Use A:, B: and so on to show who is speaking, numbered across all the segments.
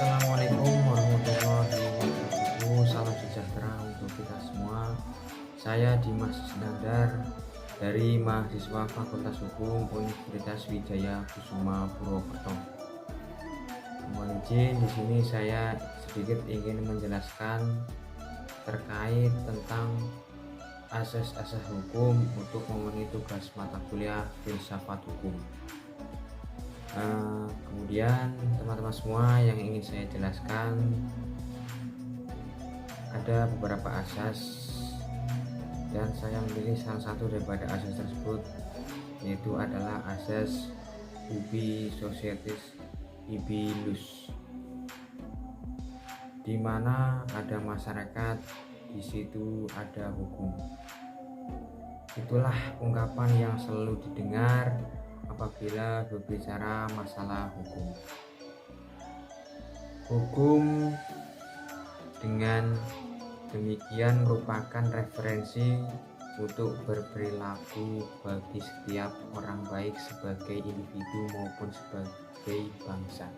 A: Assalamualaikum warahmatullahi wabarakatuh. Salam sejahtera untuk kita semua. Saya Dimas Sinandar dari mahasiswa Fakultas Hukum Universitas Wijaya Kusuma Purwokerto. Mohon izin, di sini saya sedikit ingin menjelaskan terkait tentang asas-asas hukum untuk memenuhi tugas mata kuliah filsafat hukum. Kemudian teman-teman semua, yang ingin saya jelaskan ada beberapa asas dan saya memilih salah satu daripada asas tersebut, yaitu adalah asas ubi societas ibi lus, di mana ada masyarakat, di situ ada hukum. Itulah ungkapan yang selalu didengar apabila berbicara masalah hukum. Hukum dengan demikian merupakan referensi untuk berperilaku bagi setiap orang, baik sebagai individu maupun sebagai bangsa.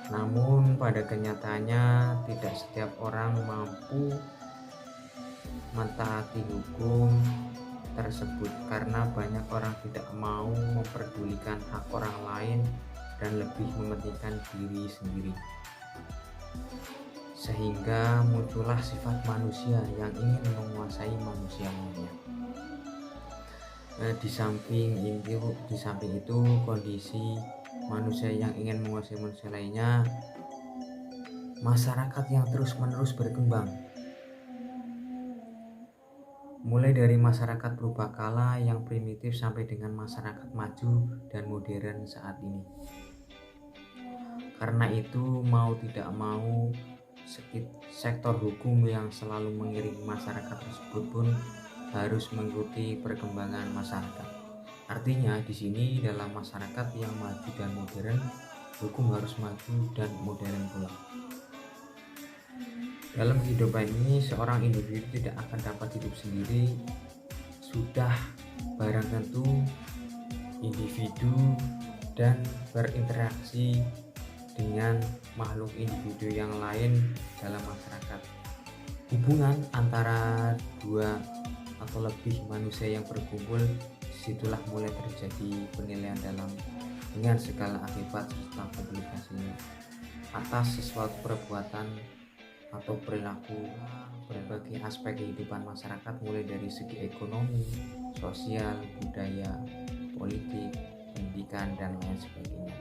A: Namun pada kenyataannya tidak setiap orang mampu mentaati hukum tersebut karena banyak orang tidak mau memperdulikan hak orang lain dan lebih mementingkan diri sendiri, sehingga muncullah sifat manusia yang ingin menguasai manusia lainnya. Di samping itu kondisi manusia yang ingin menguasai manusia lainnya, masyarakat yang terus-menerus berkembang, mulai dari masyarakat purbakala yang primitif sampai dengan masyarakat maju dan modern saat ini. Karena itu mau tidak mau sektor hukum yang selalu mengiringi masyarakat tersebut pun harus mengikuti perkembangan masyarakat. Artinya di sini dalam masyarakat yang maju dan modern, hukum harus maju dan modern pula. Dalam kehidupan ini, seorang individu tidak akan dapat hidup sendiri. Sudah barang tentu individu dan berinteraksi dengan makhluk individu yang lain dalam masyarakat. Hubungan antara dua atau lebih manusia yang berkumpul, disitulah mulai terjadi penilaian dengan segala akibat serta komplikasinya atas sesuatu perbuatan atau perilaku berbagai aspek kehidupan masyarakat, mulai dari segi ekonomi, sosial, budaya, politik, pendidikan, dan lain sebagainya.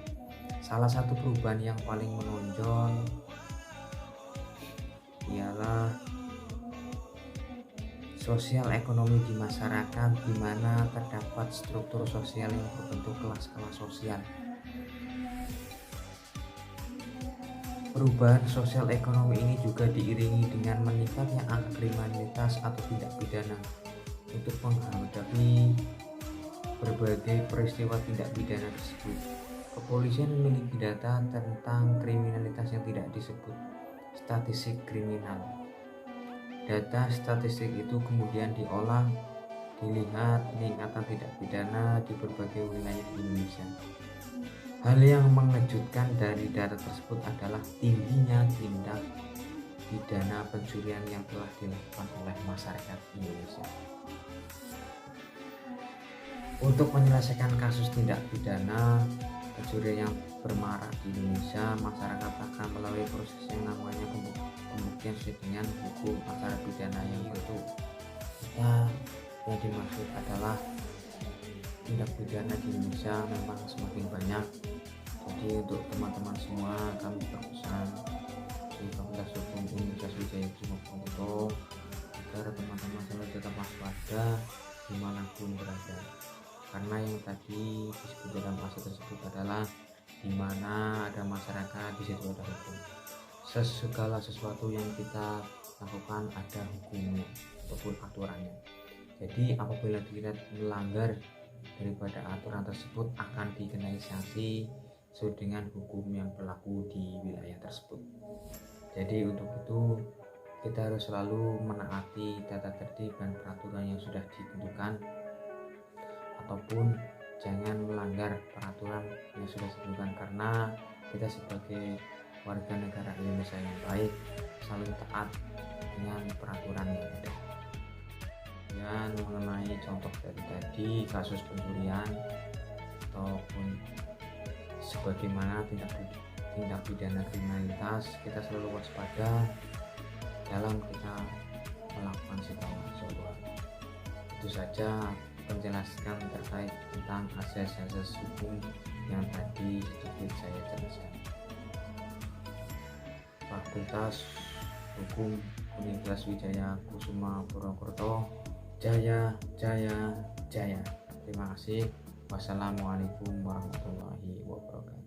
A: Salah satu perubahan yang paling menonjol ialah sosial ekonomi di masyarakat, di mana terdapat struktur sosial yang berbentuk kelas-kelas sosial. Perubahan sosial ekonomi ini juga diiringi dengan meningkatnya angka kriminalitas atau tindak pidana. Untuk menghadapi berbagai peristiwa tindak pidana tersebut, kepolisian memiliki data tentang kriminalitas yang tidak disebut statistik kriminal. Data statistik itu kemudian diolah, dilihat peningkatan tindak pidana di berbagai wilayah Indonesia. Hal yang mengejutkan dari data tersebut adalah tingginya tindak pidana pencurian yang telah dilakukan oleh masyarakat Indonesia. Untuk menyelesaikan kasus tindak pidana pencurian yang bermarak di Indonesia, masyarakat akan melalui proses yang namanya pembuktian sesuai dengan hukum acara pidana yang itu. Yang dimaksud adalah tindak pidana di Indonesia memang semakin banyak. Jadi untuk teman-teman semua, kami berpesan di Fakultas Hukum Universitas Wijaya Kusuma Purwokerto agar teman-teman selalu tetap waspada dimanapun berada, karena yang tadi disebut dalam asas tersebut adalah di mana ada masyarakat, di situ ada hukum. Segala sesuatu yang kita lakukan ada hukumnya ataupun aturannya. Jadi apabila kita melanggar daripada aturan tersebut, akan dikenai sanksi sesuai dengan hukum yang berlaku di wilayah tersebut. Jadi untuk itu kita harus selalu menaati tata tertib dan peraturan yang sudah ditentukan, ataupun jangan melanggar peraturan yang sudah ditentukan, karena kita sebagai warga negara Indonesia yang baik, selalu taat dengan peraturan yang ada. Dan mengenai contoh dari tadi kasus pencurian ataupun sebagaimana tindak pidana kriminalitas, kita selalu waspada dalam kita melakukan segala sesuatu. Itu saja penjelasan terkait tentang asas-asas hukum yang tadi sedikit saya jelaskan. Fakultas Hukum Universitas Wijaya Kusuma Purwokerto, Jaya Jaya Jaya. Terima kasih. Wassalamualaikum warahmatullahi wabarakatuh.